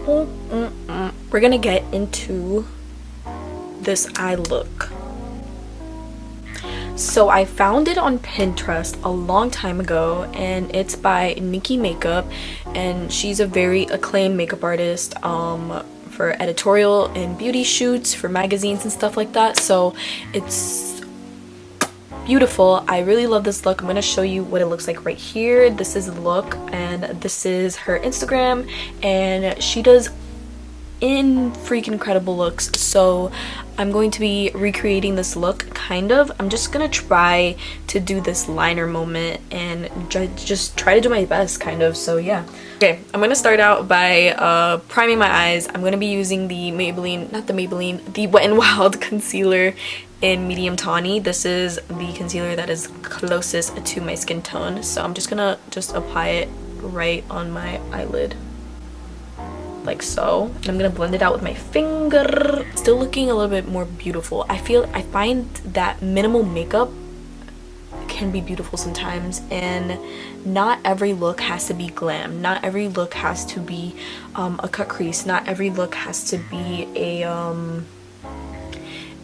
We're gonna get into this eye look. So I found it on Pinterest a long time ago, and it's by Nikki Makeup, and she's a very acclaimed makeup artist for editorial and beauty shoots for magazines and stuff like that. So it's beautiful. I really love this look. I'm going to show you what it looks like right here. This is the look, and this is her Instagram, and she does freaking incredible looks. So I'm going to be recreating this look, kind of. I'm just gonna try to do this liner moment and just try to do my best, kind of. So yeah. Okay, I'm gonna start out by priming my eyes. I'm gonna be using the the Wet n Wild concealer in medium tawny. This is the concealer that is closest to my skin tone, so I'm just gonna apply it right on my eyelid, like so, and I'm gonna blend it out with my finger. Still looking a little bit more beautiful. I find that minimal makeup can be beautiful sometimes, and not every look has to be glam. Not every look has to be a cut crease. Not every look has to be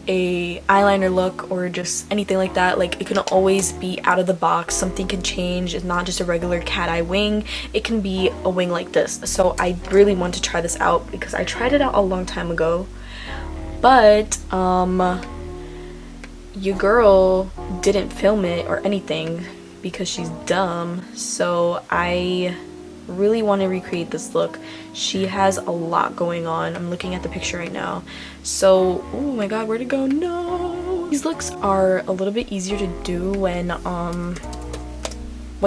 a eyeliner look or just anything like that. Like, it can always be out of the box. Something can change. It's not just a regular cat eye wing. It can be a wing like this. So I really want to try this out because I tried it out a long time ago, but your girl didn't film it or anything because she's dumb. So I really want to recreate this look. She has a lot going on. I'm looking at the picture right now. So, oh my god, where'd it go? No! These looks are a little bit easier to do when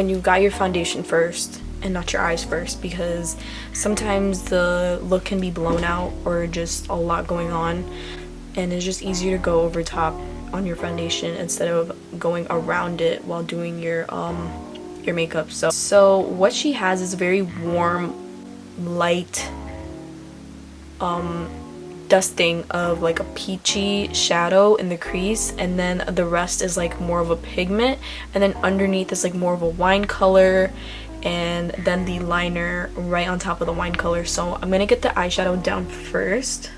you got your foundation first and not your eyes first, because sometimes the look can be blown out or just a lot going on, and it's just easier to go over top on your foundation instead of going around it while doing your makeup. So what she has is a very warm, light dusting of like a peachy shadow in the crease, and then the rest is like more of a pigment, and then underneath is like more of a wine color, and then the liner right on top of the wine color. So I'm gonna get the eyeshadow down first,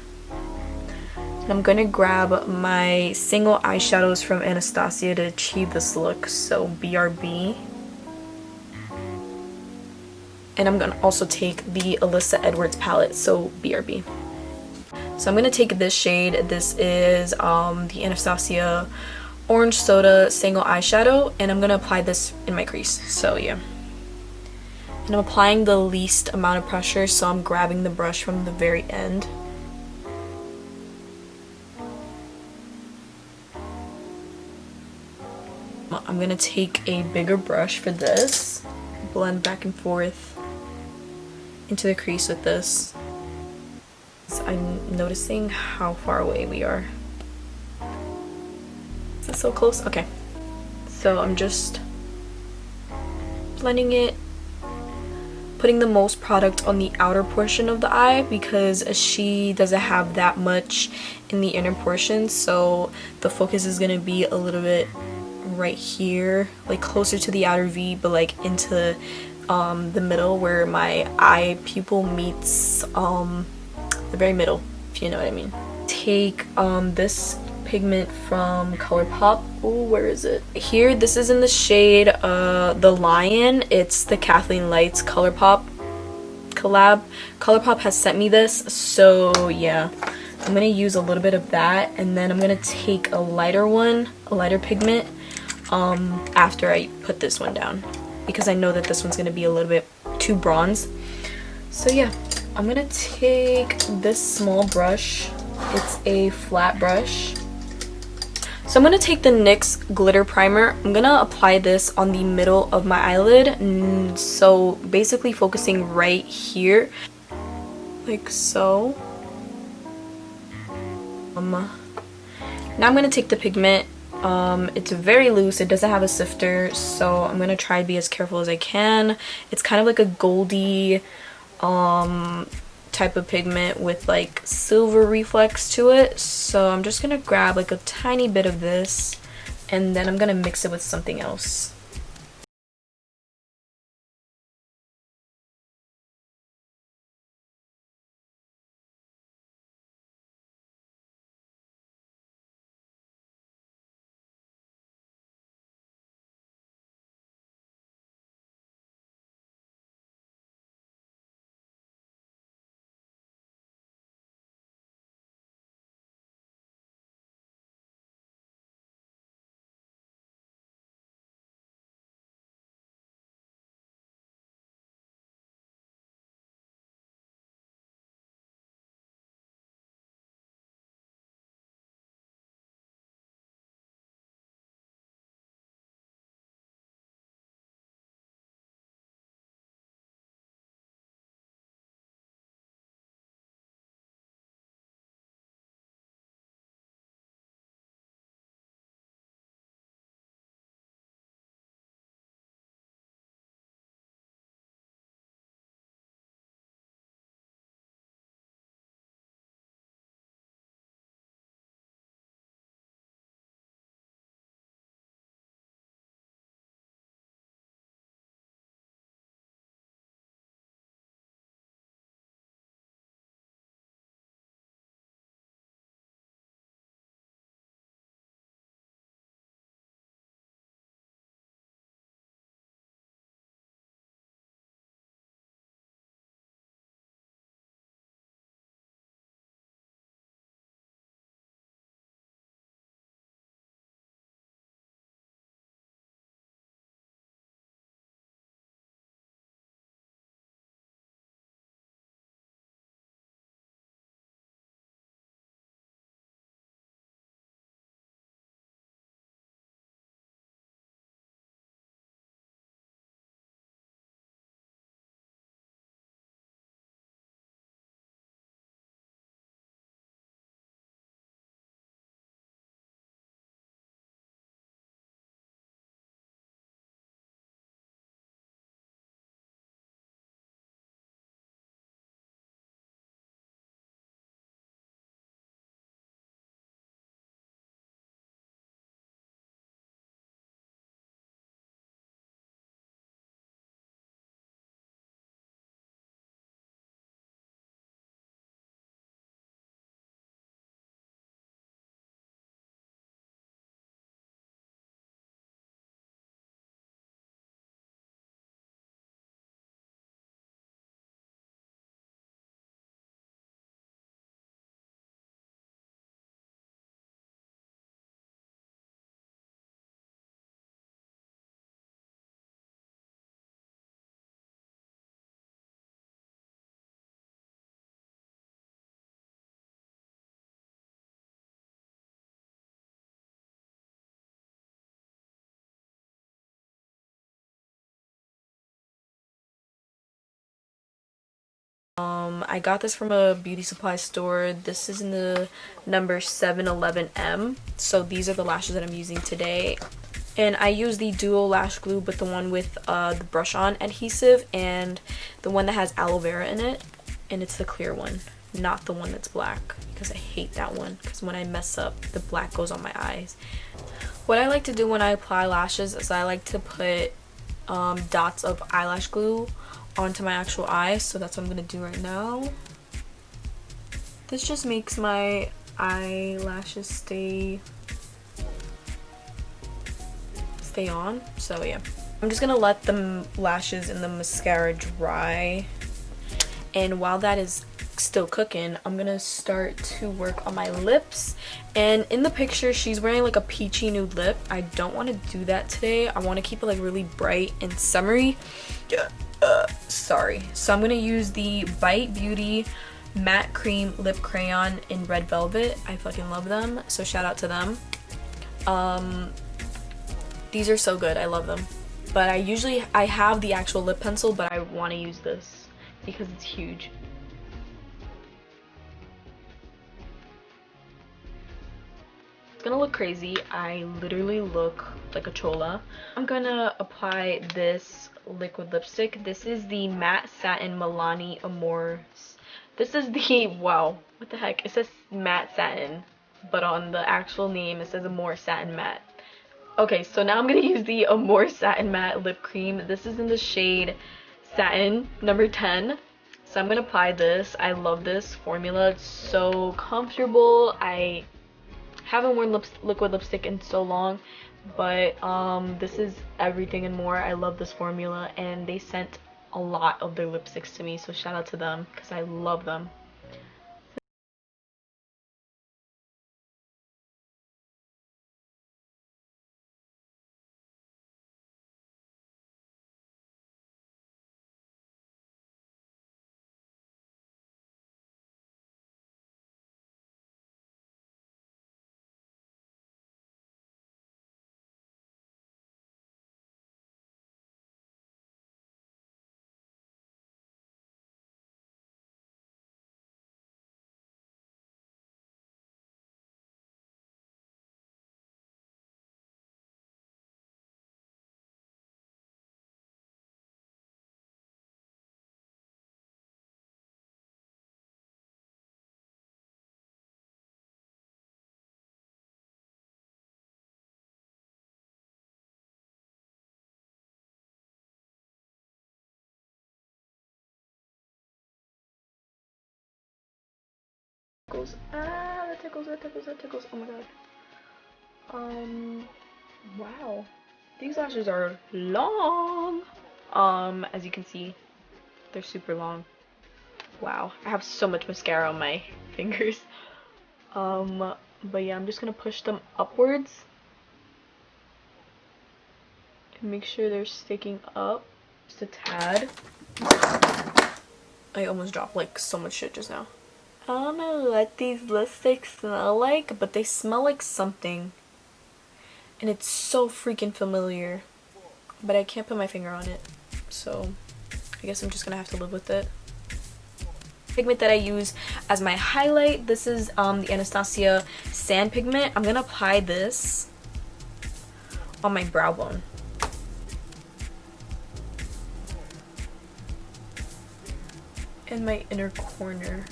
and I'm gonna grab my single eyeshadows from Anastasia to achieve this look. So BRB. And I'm gonna also take the Alyssa Edwards palette, so BRB. So I'm gonna take this shade. This is the Anastasia Orange Soda single eyeshadow, and I'm gonna apply this in my crease. So yeah. And I'm applying the least amount of pressure, so I'm grabbing the brush from the very end. I'm gonna take a bigger brush for this, blend back and forth into the crease with this. So I'm noticing how far away we are. Is it so close? Okay. So I'm just blending it, putting the most product on the outer portion of the eye because she doesn't have that much in the inner portion, so the focus is gonna be a little bit right here, like closer to the outer V, but like into the middle where my eye pupil meets the very middle, if you know what I mean. Take this pigment from ColourPop. Oh, where is it? Here, this is in the shade The Lion. It's the Kathleen Lights ColourPop collab. ColourPop has sent me this, so yeah. I'm gonna use a little bit of that, and then I'm gonna take a lighter pigment after I put this one down, because I know that this one's gonna be a little bit too bronze. So yeah, I'm gonna take this small brush. It's a flat brush. So I'm gonna take the NYX glitter primer. I'm gonna apply this on the middle of my eyelid, so basically focusing right here, like so. Now I'm gonna take the pigment. It's very loose, it doesn't have a sifter, so I'm gonna try to be as careful as I can. It's kind of like a goldy type of pigment with like silver reflex to it, so I'm just gonna grab like a tiny bit of this, and then I'm gonna mix it with something else. I got this from a beauty supply store. This is in the number 711M. So these are the lashes that I'm using today. And I use the dual lash glue, but the one with the brush on adhesive and the one that has aloe vera in it. And it's the clear one, not the one that's black, because I hate that one, because when I mess up, the black goes on my eyes. What I like to do when I apply lashes is I like to put dots of eyelash glue onto my actual eyes, so that's what I'm gonna do right now. This just makes my eyelashes stay on, so yeah. I'm just gonna let the lashes and the mascara dry, and while that is still cooking, I'm gonna start to work on my lips. And in the picture, she's wearing like a peachy nude lip. I don't want to do that today. I want to keep it like really bright and summery. Sorry. So I'm gonna use the Bite Beauty Matte Cream Lip Crayon in Red Velvet. I fucking love them, so shout out to them. These are so good. I love them. But I have the actual lip pencil, but I want to use this because it's huge. It's gonna look crazy. I literally look like a chola. I'm gonna apply this liquid lipstick. This is the Matte Satin Milani Amores. This is the, wow, what the heck? It says Matte Satin, but on the actual name it says Amore Satin Matte. Okay, so now I'm gonna use the Amore Satin Matte Lip Cream. This is in the shade Satin, number 10. So I'm gonna apply this. I love this formula. It's so comfortable. I haven't worn liquid lipstick in so long, but this is everything and more. I love this formula, and they sent a lot of their lipsticks to me, so shout out to them because I love them. That tickles. Oh my god. Wow. These lashes are long. As you can see, they're super long. Wow. I have so much mascara on my fingers. But yeah, I'm just gonna push them upwards to make sure they're sticking up just a tad. I almost dropped like so much shit just now. I don't know what these lipsticks smell like, but they smell like something. And it's so freaking familiar. But I can't put my finger on it. So I guess I'm just gonna have to live with it. Pigment that I use as my highlight, this is the Anastasia Sand Pigment. I'm gonna apply this on my brow bone. In my inner corner.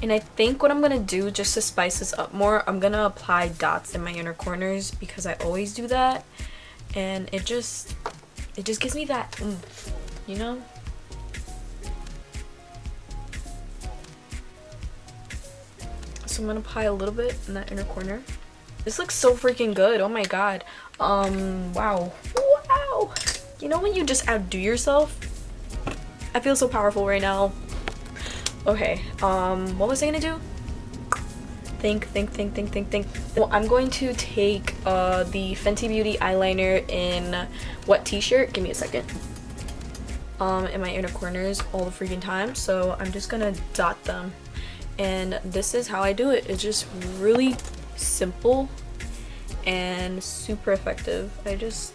And I think what I'm gonna do, just to spice this up more, I'm gonna apply dots in my inner corners because I always do that, and it just gives me that oomph, you know? So I'm gonna apply a little bit in that inner corner. This looks so freaking good. Oh my god. Wow. You know when you just outdo yourself? I feel so powerful right now. Okay, what was I gonna do? Think. Well, I'm going to take the Fenty Beauty eyeliner in Wet T-shirt. Give me a second. In my inner corners all the freaking time. So I'm just gonna dot them. And this is how I do it. It's just really simple and super effective. I just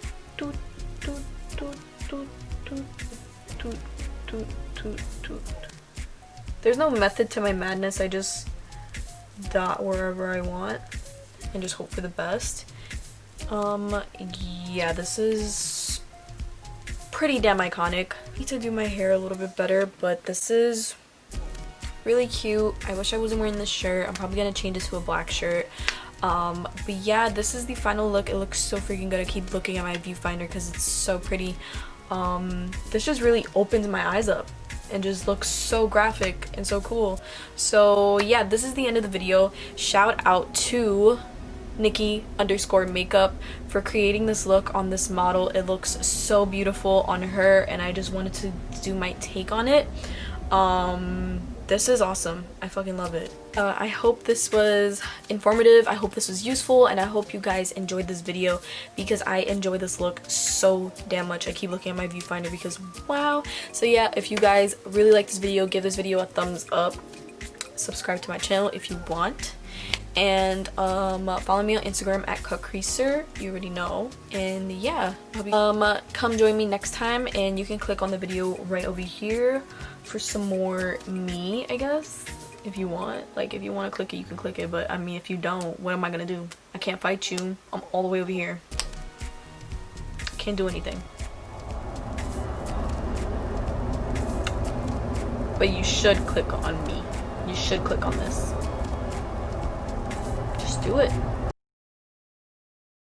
There's no method to my madness. I just dot wherever I want and just hope for the best. Yeah, this is pretty damn iconic. I need to do my hair a little bit better, but this is really cute. I wish I wasn't wearing this shirt. I'm probably gonna change it to a black shirt. But yeah, this is the final look. It looks so freaking good. I keep looking at my viewfinder because it's so pretty. This just really opens my eyes up and just looks so graphic and so cool. So yeah, this is the end of the video. Shout out to Nikki_makeup for creating this look on this model. It looks so beautiful on her and I just wanted to do my take on it. This is awesome. I fucking love it. I hope this was informative. I hope this was useful, and I hope you guys enjoyed this video because I enjoy this look so damn much. I keep looking at my viewfinder because wow. So yeah, if you guys really like this video, give this video a thumbs up. Subscribe to my channel if you want. And follow me on Instagram at @CutCreaser. You already know. And yeah, come join me next time, and you can click on the video right over here for some more me, I guess, if you want. Like, if you want to click it, you can click it, but I mean, if you don't, what am I gonna do? I can't fight you. I'm all the way over here. Can't do anything. But you should click on me. You should click on this. Just do it.